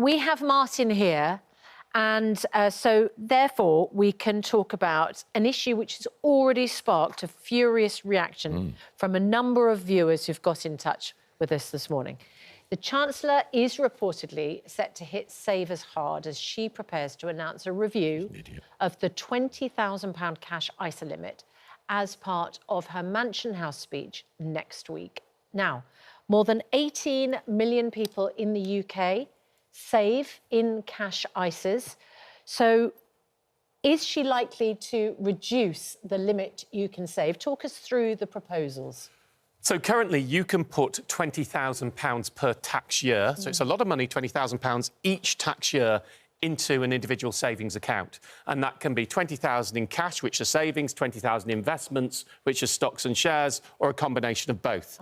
we have Martin here, and so therefore we can talk about an issue which has already sparked a furious reaction from a number of viewers who've got in touch with us this morning. The Chancellor is reportedly set to hit savers hard as she prepares to announce a review of the £20,000 cash ISA limit as part of her Mansion House speech next week. Now, more than 18 million people in the UK save in cash ISAs. So is she likely to reduce the limit you can save? Talk us through the proposals. So currently you can put £20,000 per tax year. So it's a lot of money, £20,000 each tax year, into an individual savings account. And that can be 20,000 in cash, which are savings, 20,000 investments, which are stocks and shares, or a combination of both.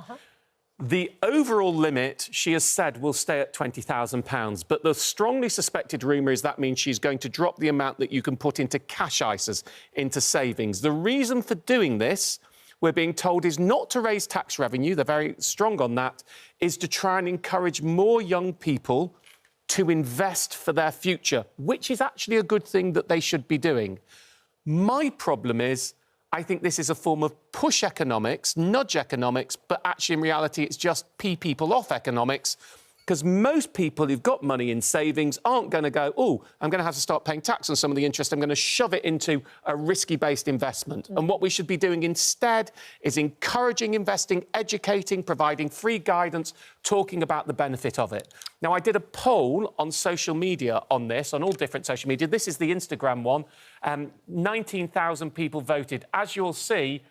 The overall limit, she has said, will stay at £20,000, but the strongly suspected rumour is that means she's going to drop the amount that you can put into cash ISAs, into savings. The reason for doing this, we're being told, is not to raise tax revenue, they're very strong on that, is to try and encourage more young people to invest for their future, which is actually a good thing that they should be doing. My problem is, I think this is a form of push economics, nudge economics, but actually in reality it's just pee people off economics, because most people who've got money in savings aren't going to go, oh, I'm going to have to start paying tax on some of the interest, I'm going to shove it into a risky-based investment. And what we should be doing instead is encouraging investing, educating, providing free guidance, talking about the benefit of it. Now, I did a poll on social media on this, on all different social media. This is the Instagram one. 19,000 people voted. As you'll see,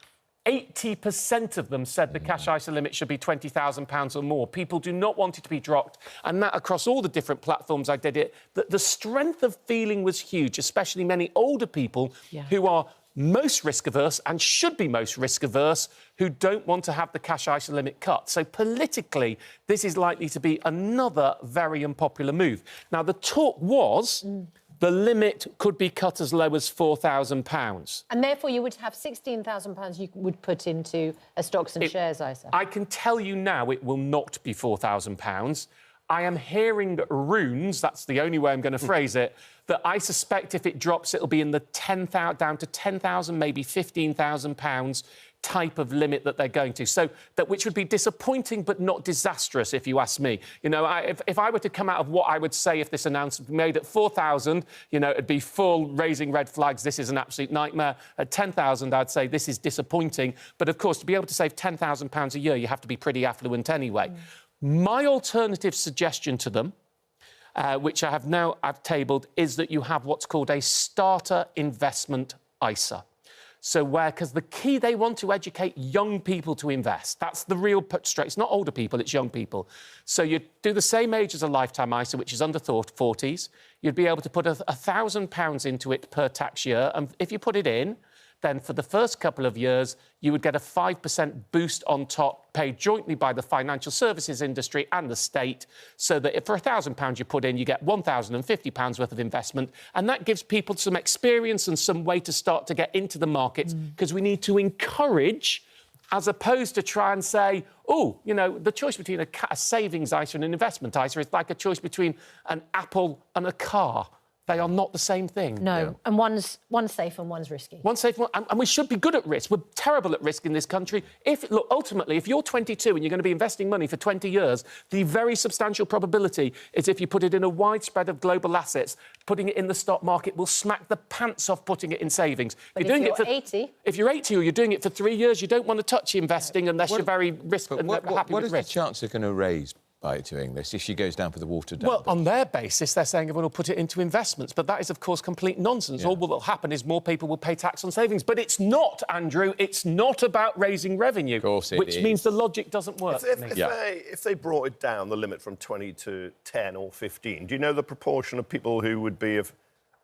80% of them said the cash ISA limit should be £20,000 or more. People do not want it to be dropped. And that across all the different platforms I did it, the strength of feeling was huge, especially many older people who are most risk-averse and should be most risk-averse, who don't want to have the cash ISA limit cut. So politically, this is likely to be another very unpopular move. Now, the talk was the limit could be cut as low as £4,000. And therefore you would have £16,000 you would put into a stocks and shares ISA. I can tell you now it will not be £4,000. I am hearing runes, that's the only way I'm going to phrase it, that I suspect if it drops, it'll be in the down to £10,000, maybe £15,000 type of limit that they're going to. So that which would be disappointing but not disastrous, if you ask me. You know, if I were to come out of what I would say if this announcement was made at 4,000, you know, it'd be full raising red flags, this is an absolute nightmare. At 10,000, I'd say this is disappointing. But of course, to be able to save £10,000 a year, you have to be pretty affluent anyway. My alternative suggestion to them, which I've tabled, is that you have what's called a starter investment ISA. So because the key, they want to educate young people to invest. That's the real straight. It's not older people, it's young people. So you do the same age as a lifetime ISA, which is under 40s. You'd be able to put £1,000 into it per tax year. And if you put it in, then for the first couple of years, you would get a 5% boost on top, paid jointly by the financial services industry and the state, so that if for £1,000 you put in, you get £1,050 worth of investment. And that gives people some experience and some way to start to get into the markets, because we need to encourage, as opposed to try and say, oh, you know, the choice between a savings ISA and an investment ISA is like a choice between an apple and a car. They are not the same thing. No, and one's safe and one's risky. One's safe, and we should be good at risk. We're terrible at risk in this country. Look, ultimately, if you're 22 and you're going to be investing money for 20 years, the very substantial probability is if you put it in a widespread of global assets, putting it in the stock market will smack the pants off putting it in savings. But if you're 80... If you're 80 or you're doing it for 3 years, you don't want to touch investing unless you're very happy with risk. What is the Chancellor going to raise by doing this if she goes down for the watered down? Well, on their basis, they're saying everyone will put it into investments, but that is, of course, complete nonsense. All that will happen is more people will pay tax on savings. But it's not, Andrew, it's not about raising revenue, of course it which is. means the logic doesn't work. If they brought it down, the limit from 20 to 10 or 15, do you know the proportion of people who would be of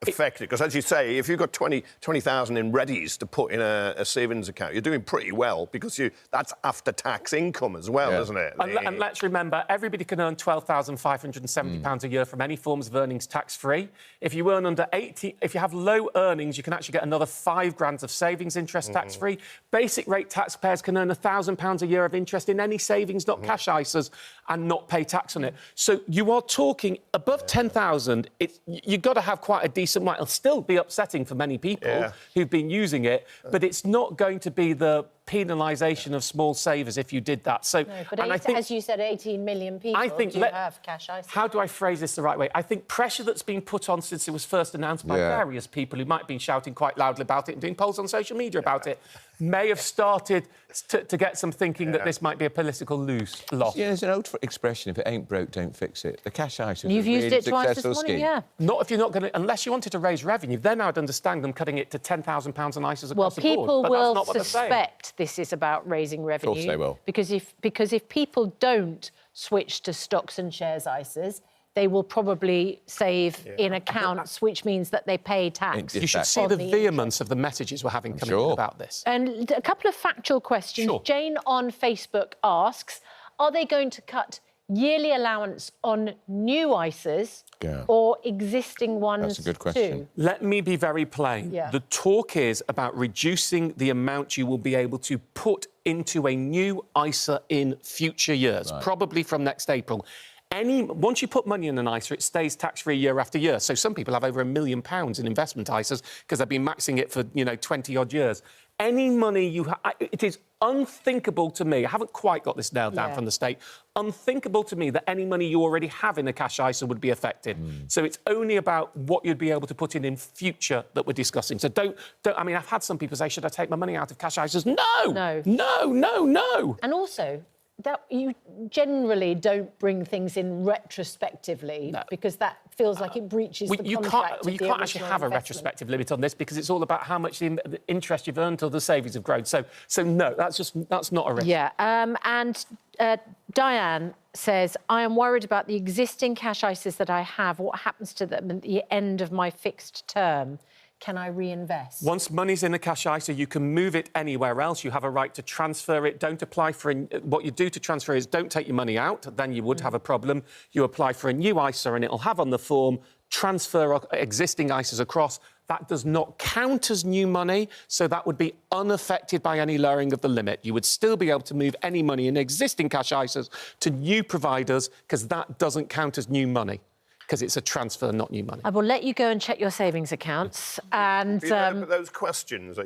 affected? Because, as you say, if you've got 20,000 in readies to put in a savings account, you're doing pretty well because that's after-tax income as well, isn't it? And let's remember, everybody can earn £12,570 a year from any forms of earnings tax-free. If you earn under 80, if you have low earnings, you can actually get another £5,000 of savings interest tax-free. Basic rate taxpayers can earn £1,000 a year of interest in any savings, not cash ISAs, and not pay tax on it. So you are talking above 10,000. You've got to have quite a decent. It'll still be upsetting for many people who've been using it, but it's not going to be the penalisation of small savers if you did that. So, no, but I think, as you said, 18 million people do have cash ISA. How do I phrase this the right way? I think pressure that's been put on since it was first announced by various people who might have been shouting quite loudly about it and doing polls on social media about it may have started to get some thinking that this might be a political loss. Yeah, there's an old expression, if it ain't broke, don't fix it. The cash ISA is You've a used really it twice this successful morning, scheme. Not if you're not going to... Unless you wanted to raise revenue, then I would understand them cutting it to £10,000 on ISAs across the board. Well, people will suspect this is about raising revenue. Of course they will. Because if people don't switch to stocks and shares ISAs, they will probably save in accounts, which means that they pay tax. You should see the vehemence of the messages we're having coming in about this. And a couple of factual questions. Sure. Jane on Facebook asks, are they going to cut yearly allowance on new ISAs or existing ones That's a good question. too? Let me be very plain. The talk is about reducing the amount you will be able to put into a new ISA in future years, probably from next April. Once you put money in an ISA, it stays tax-free year after year. So some people have over £1 million in investment ISAs because they've been maxing it for, 20-odd years. Any money you have... It is unthinkable to me, I haven't quite got this nailed down from the state, unthinkable to me that any money you already have in a cash ISA would be affected. So it's only about what you'd be able to put in future that we're discussing. So don't... I mean, I've had some people say, should I take my money out of cash ISAs? No. And also, that you generally don't bring things in retrospectively because that feels like it breaches the contract. You can't actually have a retrospective limit on this because it's all about how much the interest you've earned or the savings have grown. So no, that's not a risk. Yeah, and Diane says, I am worried about the existing cash ISAs that I have. What happens to them at the end of my fixed term? Can I reinvest? Once money's in a cash ISA, you can move it anywhere else. You have a right to transfer it. Don't apply for... What you do to transfer is don't take your money out. Then you would have a problem. You apply for a new ISA and it'll have on the form transfer existing ISAs across. That does not count as new money, so that would be unaffected by any lowering of the limit. You would still be able to move any money in existing cash ISAs to new providers because that doesn't count as new money. Because it's a transfer, not new money. I will let you go and check your savings accounts. And but those questions that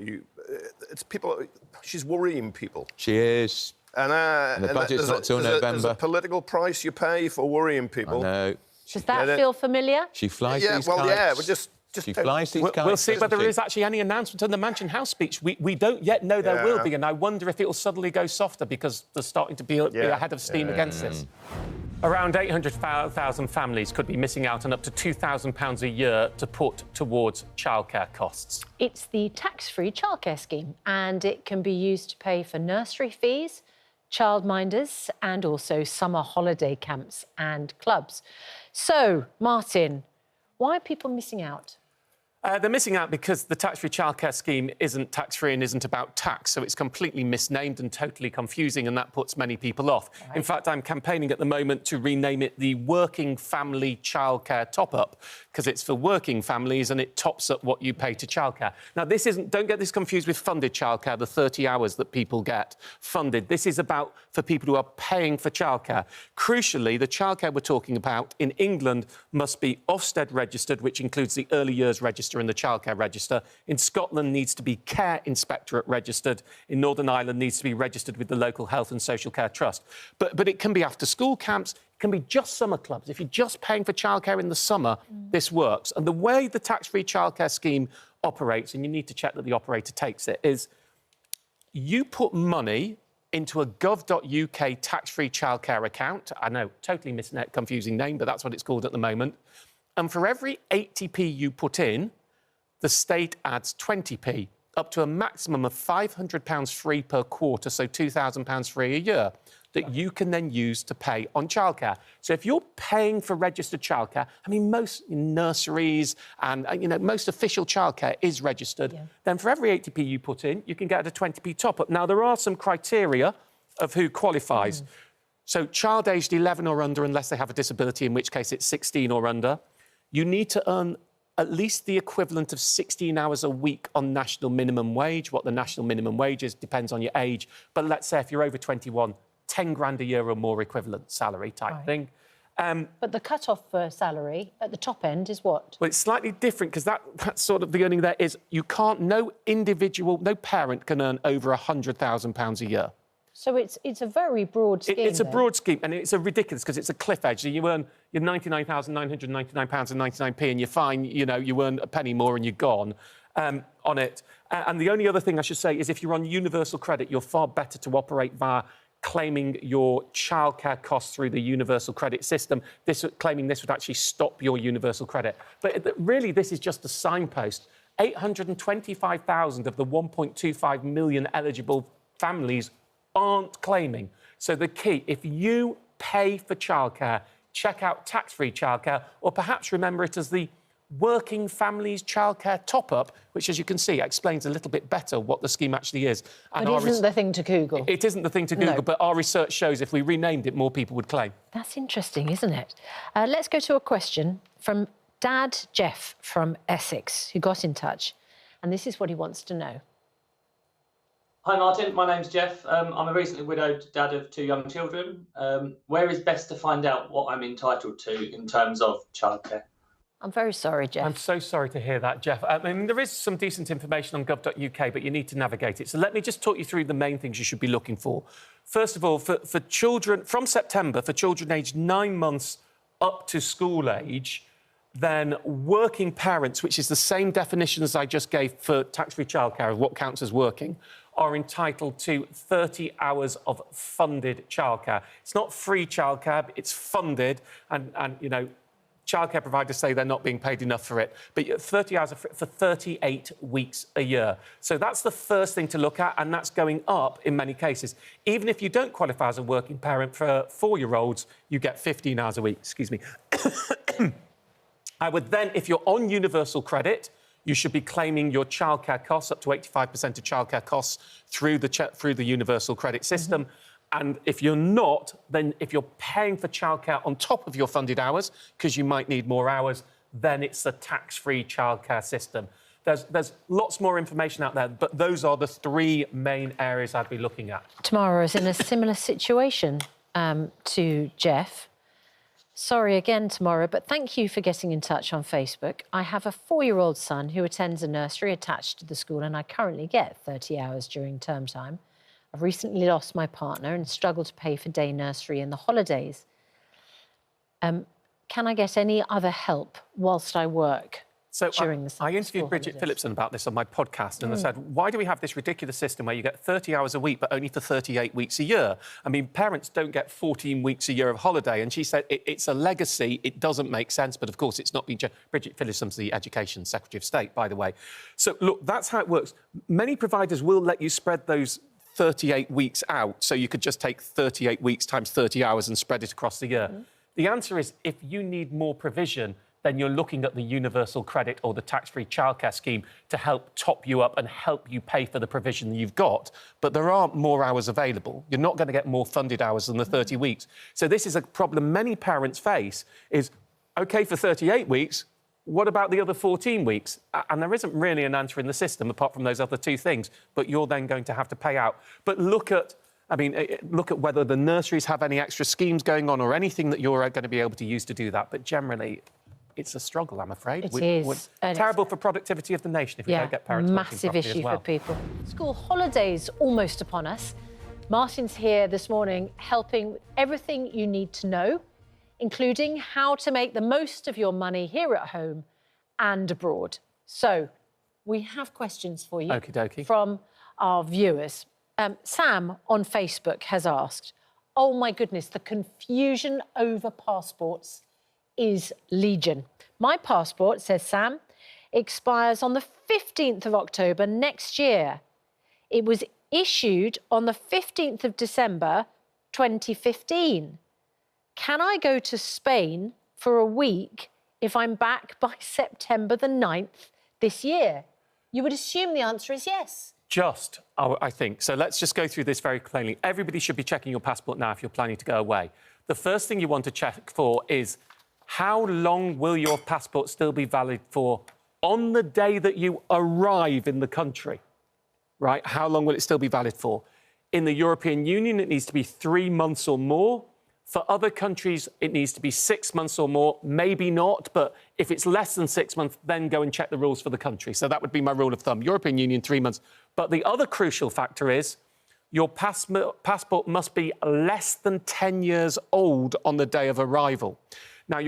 it's people. She's worrying people. She is. And the budget's not till November. There's a political price you pay for worrying people. I know. Does that feel familiar? She flies these kites. But just she flies these kites. We'll see whether there is actually any announcement in the Mansion House speech. We don't yet know there will be, and I wonder if it will suddenly go softer because they're starting to be ahead of steam against this. Around 800,000 families could be missing out on up to £2,000 a year to put towards childcare costs. It's the tax-free childcare scheme, and it can be used to pay for nursery fees, childminders, and also summer holiday camps and clubs. So, Martin, why are people missing out? They're missing out because the tax-free childcare scheme isn't tax-free and isn't about tax, so it's completely misnamed and totally confusing, and that puts many people off. Right. In fact, I'm campaigning at the moment to rename it the Working Family Childcare Top-Up, because it's for working families and it tops up what you pay to childcare. Now, this isn't... Don't get this confused with funded childcare, the 30 hours that people get funded. This is about for people who are paying for childcare. Crucially, the childcare we're talking about in England must be Ofsted registered, which includes the early years register and the childcare register. In Scotland needs to be Care Inspectorate registered. In Northern Ireland needs to be registered with the local Health and Social Care Trust. But it can be after school camps, it can be just summer clubs. If you're just paying for childcare in the summer, this works. And the way the tax-free childcare scheme operates, and you need to check that the operator takes it, is you put money into a gov.uk tax-free childcare account. I know, totally confusing name, but that's what it's called at the moment. And for every 80p you put in, the state adds 20p, up to a maximum of £500 free per quarter, so £2,000 free a year. that you can then use to pay on childcare. So if you're paying for registered childcare, I mean, most nurseries and, most official childcare is registered, then for every 80p you put in, you can get a 20p top-up. Now, there are some criteria of who qualifies. So child aged 11 or under, unless they have a disability, in which case it's 16 or under. You need to earn at least the equivalent of 16 hours a week on national minimum wage. What the national minimum wage is depends on your age. But let's say if you're over 21, 10 grand a year or more equivalent salary type thing. But the cut-off for salary at the top end is what? Well, it's slightly different because that's sort of the earning there is no parent can earn over £100,000 a year. So it's a very broad scheme. It's a broad scheme, and it's a ridiculous because it's a cliff edge. So you earn your £99,999.99p, and you're fine. You earn a penny more, and you're gone on it. And the only other thing I should say is, if you're on universal credit, you're far better to operate via claiming your childcare costs through the universal credit system. Claiming this would actually stop your universal credit. But really, this is just a signpost. 825,000 of the 1.25 million eligible families aren't claiming. So the key, if you pay for childcare, check out Taxfree Childcare, or perhaps remember it as the Working Families Childcare Top-Up, which, as you can see, explains a little bit better what the scheme actually is. And but it isn't the thing to Google. It isn't the thing to Google, but our research shows if we renamed it, more people would claim. That's interesting, isn't it? Let's go to a question from Dad Jeff from Essex, who got in touch. And this is what he wants to know. Hi Martin, my name's Jeff. I'm a recently widowed dad of 2 young children. Where is best to find out what I'm entitled to in terms of childcare? I'm very sorry, Jeff. I'm so sorry to hear that, Jeff. I mean, there is some decent information on gov.uk, but you need to navigate it. So let me just talk you through the main things you should be looking for. First of all, for children, from September, for children aged 9 months up to school age, then working parents, which is the same definition as I just gave for tax-free childcare of what counts as working, are entitled to 30 hours of funded childcare. It's not free childcare, it's funded, and childcare providers say they're not being paid enough for it, but 30 hours for 38 weeks a year. So that's the first thing to look at, and that's going up in many cases. Even if you don't qualify as a working parent for 4-year-olds, you get 15 hours a week, excuse me. I would then, if you're on universal credit, you should be claiming your childcare costs, up to 85% of childcare costs, through the universal credit system. And if you're not, then if you're paying for childcare on top of your funded hours, because you might need more hours, then it's the tax-free childcare system. There's lots more information out there, but those are the 3 main areas I'd be looking at. Tamara is in a similar situation to Jeff. Sorry again, Tamara, but thank you for getting in touch on Facebook. I have a 4-year-old son who attends a nursery attached to the school, and I currently get 30 hours during term time. I've recently lost my partner and struggle to pay for day nursery in the holidays. Can I get any other help whilst I work during the summer? I interviewed Bridget Phillipson about this on my podcast, and I said, why do we have this ridiculous system where you get 30 hours a week but only for 38 weeks a year? I mean, parents don't get 14 weeks a year of holiday, and she said it's a legacy, it doesn't make sense, but of course it's not been... Bridget Phillipson's the Education Secretary of State, by the way. So, look, that's how it works. Many providers will let you spread those 38 weeks out, so you could just take 38 weeks times 30 hours and spread it across the year. The answer is, if you need more provision, then you're looking at the universal credit or the tax-free childcare scheme to help top you up and help you pay for the provision you've got. But there aren't more hours available. You're not going to get more funded hours than the 30 weeks. So this is a problem many parents face is, OK, for 38 weeks, what about the other 14 weeks? And there isn't really an answer in the system apart from those other 2 things, but you're then going to have to pay out. But look at whether the nurseries have any extra schemes going on or anything that you're going to be able to use to do that. But generally, it's a struggle, I'm afraid. It is. Terrible for productivity of the nation if we don't get parents working properly as well. Massive issue for people. School holidays almost upon us. Martin's here this morning helping with everything you need to know, including how to make the most of your money here at home and abroad. So, we have questions for you from our viewers. Sam on Facebook has asked, oh my goodness, the confusion over passports is legion. My passport, says Sam, expires on the 15th of October next year. It was issued on the 15th of December 2015. Can I go to Spain for a week if I'm back by September the 9th this year? You would assume the answer is yes. Just, I think. So let's just go through this very plainly. Everybody should be checking your passport now if you're planning to go away. The first thing you want to check for is how long will your passport still be valid for on the day that you arrive in the country, right? How long will it still be valid for? In the European Union, it needs to be 3 months or more. For other countries, it needs to be 6 months or more, maybe not, but if it's less than 6 months, then go and check the rules for the country. So that would be my rule of thumb. European Union, 3 months. But the other crucial factor is your passport must be less than 10 years old on the day of arrival. Now,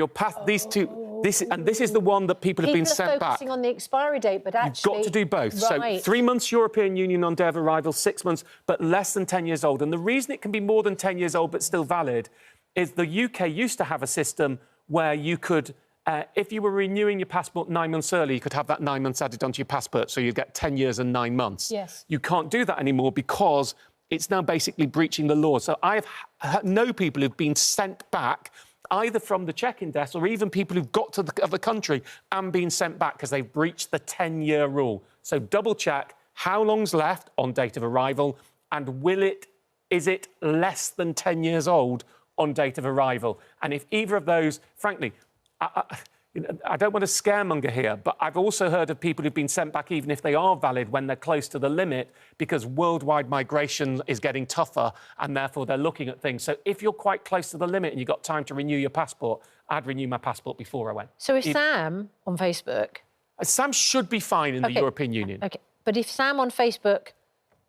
this is the one that people have been sent back. People are focusing on the expiry date, but actually... You've got to do both. Right. So 3 months European Union on day of arrival, 6 months, but less than 10 years old. And the reason it can be more than 10 years old but still valid is the UK used to have a system where you could, if you were renewing your passport 9 months early, you could have that 9 months added onto your passport, so you'd get 10 years and 9 months. Yes. You can't do that anymore because it's now basically breaching the law. So I've known people who've been sent back either from the check-in desk or even people who've got to the other country and been sent back because they've breached the 10-year rule. So double-check how long's left on date of arrival and is it less than 10 years old on date of arrival? And if either of those, frankly, I don't want to scaremonger here, but I've also heard of people who've been sent back even if they are valid when they're close to the limit because worldwide migration is getting tougher and therefore they're looking at things. So if you're quite close to the limit and you've got time to renew your passport, I'd renew my passport before I went. So if Sam on Facebook... Sam should be fine in the European Union. OK, but if Sam on Facebook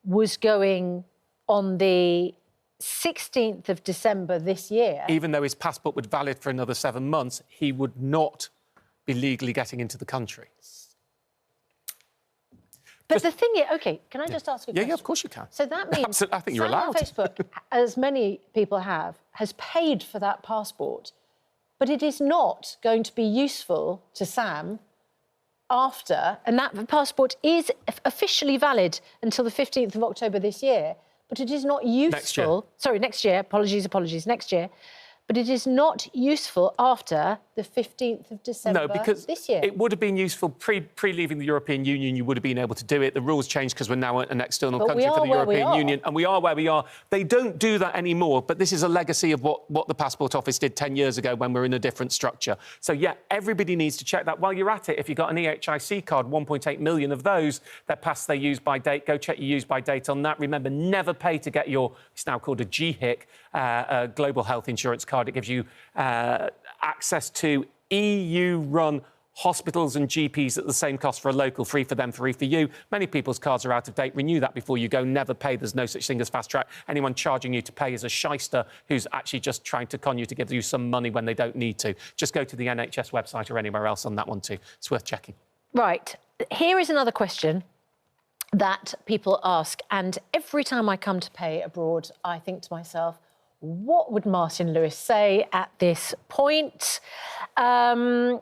was going on the 16th of December this year... Even though his passport would valid for another 7 months, he would not be legally getting into the country. But the thing is... OK, can I just ask a question? Yeah, of course you can. So that means Absolutely, I think you're Sam allowed. on Facebook, as many people have, has paid for that passport, but it is not going to be useful to Sam after, and that passport is officially valid until the 15th of October this year, but it is not useful... Next year. Sorry, next year. Apologies, next year. But it is not useful after the 15th of December No, because this year. It would have been useful pre-leaving the European Union. You would have been able to do it. The rules changed because we're now an external country for the European Union, and we are where we are. They don't do that anymore, but this is a legacy of what the Passport Office did 10 years ago when we're in a different structure. So, yeah, everybody needs to check that. While you're at it, if you've got an EHIC card, 1.8 million of those, they're past their use-by date. Go check your use-by date on that. Remember, never pay to get your, it's now called a GHIC, a global health insurance card. It gives you access to EU-run hospitals and GPs at the same cost for a local, free for them, free for you. Many people's cards are out of date. Renew that before you go. Never pay. There's no such thing as fast track. Anyone charging you to pay is a shyster who's actually just trying to con you to give you some money when they don't need to. Just go to the NHS website or anywhere else on that one too. It's worth checking. Right. Here is another question that people ask, and every time I come to pay abroad, I think to myself, what would Martin Lewis say at this point? Sarah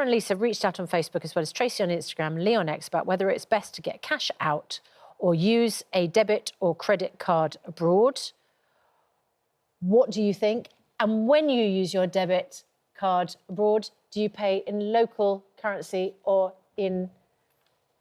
and Lisa reached out on Facebook, as well as Tracy on Instagram, Lee on X, about whether it's best to get cash out or use a debit or credit card abroad. What do you think? And when you use your debit card abroad, do you pay in local currency or in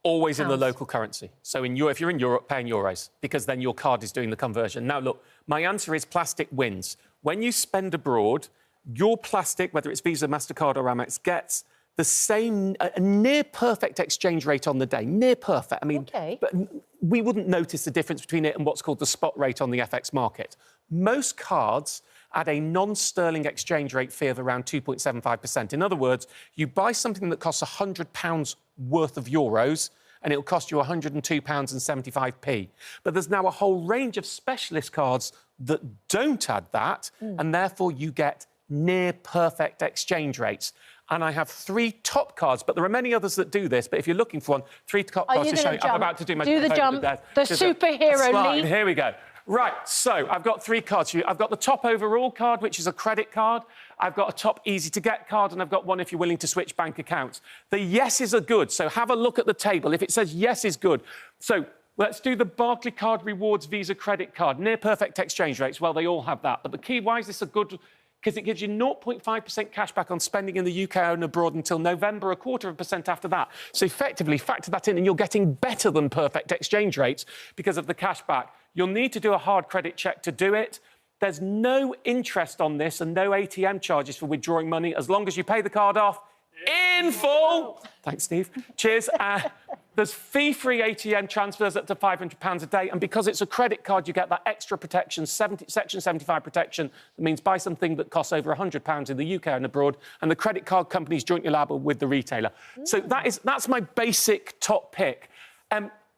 Always pounds? In the local currency. So if you're in Europe, pay in euros, because then your card is doing the conversion. Now, look, my answer is plastic wins. When you spend abroad, your plastic, whether it's Visa, MasterCard or Amex, gets the same, a near-perfect exchange rate on the day. Near-perfect. I mean, but we wouldn't notice the difference between it and what's called the spot rate on the FX market. Most cards at a non-sterling exchange rate fee of around 2.75%. In other words, you buy something that costs £100 worth of euros and it'll cost you £102.75. But there's now a whole range of specialist cards that don't add that, and therefore you get near-perfect exchange rates. And I have 3 top cards, but there are many others that do this. But if you're looking for one, 3 top cards to show you. I'm about to do my... Do the jump, the superhero Lee. Here we go. Right, so I've got 3 cards for you. I've got the top overall card, which is a credit card. I've got a top easy-to-get card, and I've got one if you're willing to switch bank accounts. The yeses are good, so have a look at the table. If it says yes is good. So Let's do the Barclaycard Rewards Visa credit card. Near perfect exchange rates. Well, they all have that. But the key, why is this a good... Because it gives you 0.5% cash back on spending in the UK and abroad until November, 0.25% after that. So effectively, factor that in and you're getting better than perfect exchange rates because of the cash back. You'll need to do a hard credit check to do it. There's no interest on this and no ATM charges for withdrawing money as long as you pay the card off in full. Thanks, Steve. Cheers. There's fee-free ATM transfers up to £500 a day, and because it's a credit card, you get that extra protection, Section 75 protection. That means buy something that costs over £100 in the UK and abroad, and the credit card company is jointly liable with the retailer. So that's my basic top pick.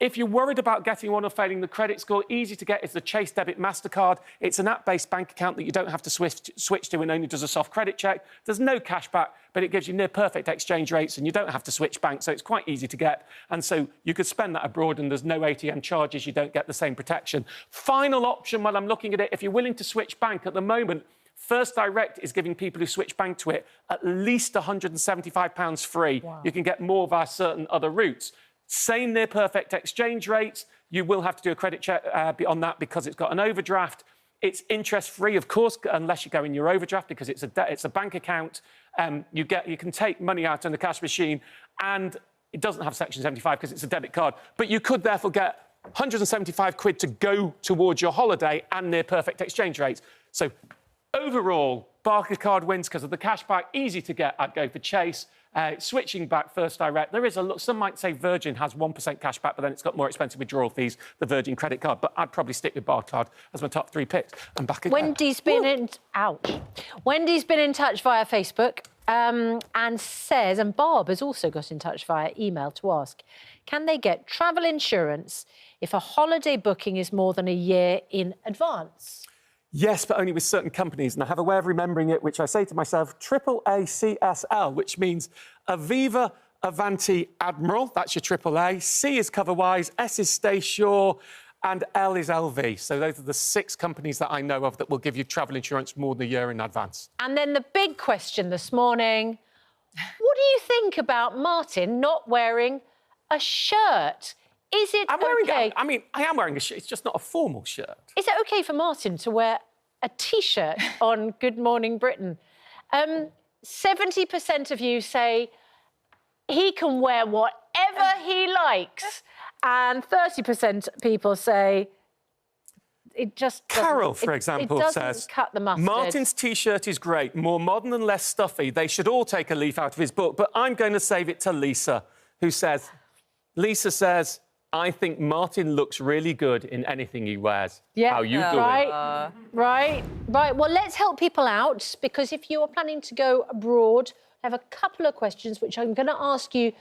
If you're worried about getting one or failing the credit score, easy to get is the Chase Debit MasterCard. It's an app-based bank account that you don't have to switch to and only does a soft credit check. There's no cash back, but it gives you near-perfect exchange rates and you don't have to switch banks, so it's quite easy to get. And so you could spend that abroad and there's no ATM charges, you don't get the same protection. Final option, while I'm looking at it, if you're willing to switch bank at the moment, First Direct is giving people who switch bank to it at least £175 free. Wow. You can get more via certain other routes. Same near perfect exchange rates. You will have to do a credit check on that because it's got an overdraft. It's interest-free, of course, unless you go in your overdraft because it's a bank account. You can take money out on the cash machine, and it doesn't have Section 75 because it's a debit card. But you could therefore get 175 quid to go towards your holiday and near perfect exchange rates. So overall, Barclaycard wins because of the cashback. Easy to get. I'd go for Chase. Switching back, First Direct. There is a look. Some might say Virgin has 1% cash back, but then it's got more expensive withdrawal fees, the Virgin credit card. But I'd probably stick with Barclaycard as my top three picks. And back again. Wendy's been in... Ouch. Wendy's been in touch via Facebook and says, and Barb has also got in touch via email to ask, can they get travel insurance if a holiday booking is more than a year in advance? Yes, but only with certain companies. And I have a way of remembering it, which I say to myself, AAA-CSL, which means Aviva Avanti Admiral. That's your AAA. C is CoverWise, S is Stay Sure, and L is LV. So those are the 6 companies that I know of that will give you travel insurance more than a year in advance. And then the big question this morning, what do you think about Martin not wearing a shirt? Is it okay? I am wearing a shirt. It's just not a formal shirt. Is it OK for Martin to wear a T-shirt on Good Morning Britain? 70% of you say he can wear whatever he likes, and 30% people say it just doesn't... Carol, for example, says, cut the mustard. Martin's T-shirt is great, more modern and less stuffy. They should all take a leaf out of his book, but I'm going to save it to Lisa, who says... Lisa says... I think Martin looks really good in anything he wears. Yeah, how you doing? Right. Well, let's help people out, because if you are planning to go abroad, I have a couple of questions which I'm going to ask you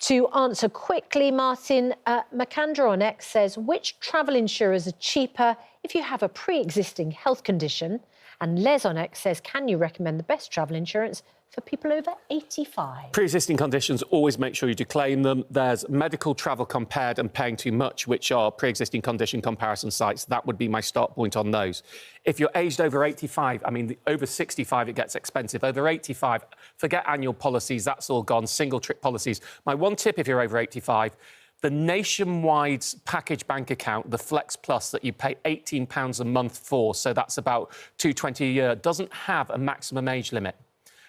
to answer quickly. Martin McAndrew on X says, which travel insurers are cheaper if you have a pre-existing health condition? And Les on X says, can you recommend the best travel insurance for people over 85? Pre-existing conditions, always make sure you do claim them. There's Medical Travel Compared and Paying Too Much, which are pre-existing condition comparison sites. That would be my start point on those. If you're aged over 85, over 65, it gets expensive. Over 85, forget annual policies. That's all gone. Single trip policies. My one tip, if you're over 85, the Nationwide package bank account, the Flex Plus that you pay £18 a month for, so that's about $220 a year, doesn't have a maximum age limit.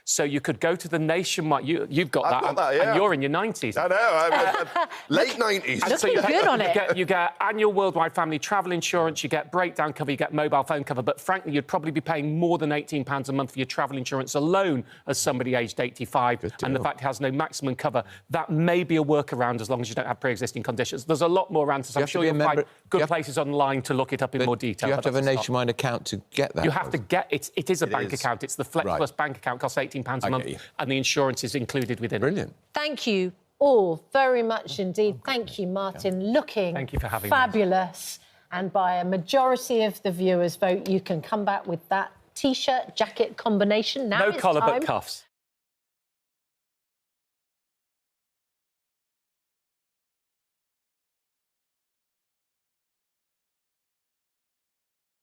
So you could go to the Nationwide... You've got that, yeah. And you're in your 90s. I know, I'm late 90s. Looking so good on it. You get annual worldwide family travel insurance, you get breakdown cover, you get mobile phone cover, but frankly, you'd probably be paying more than £18 a month for your travel insurance alone as somebody aged 85, and the fact it has no maximum cover. That may be a workaround as long as you don't have pre-existing conditions. There's a lot more answers. I'm sure you'll find good places online to look it up in more detail. Do you have to have a Nationwide account to get that? You have to get it. It is a bank account. It's the Flex Plus bank account, costs £18 a month. And the insurance is included within. Brilliant. Thank you all very much indeed. Thank you, Martin. Looking Thank you for having fabulous. And by a majority of the viewers' vote, you can come back with that T-shirt, jacket combination. Now no it's collar time but cuffs.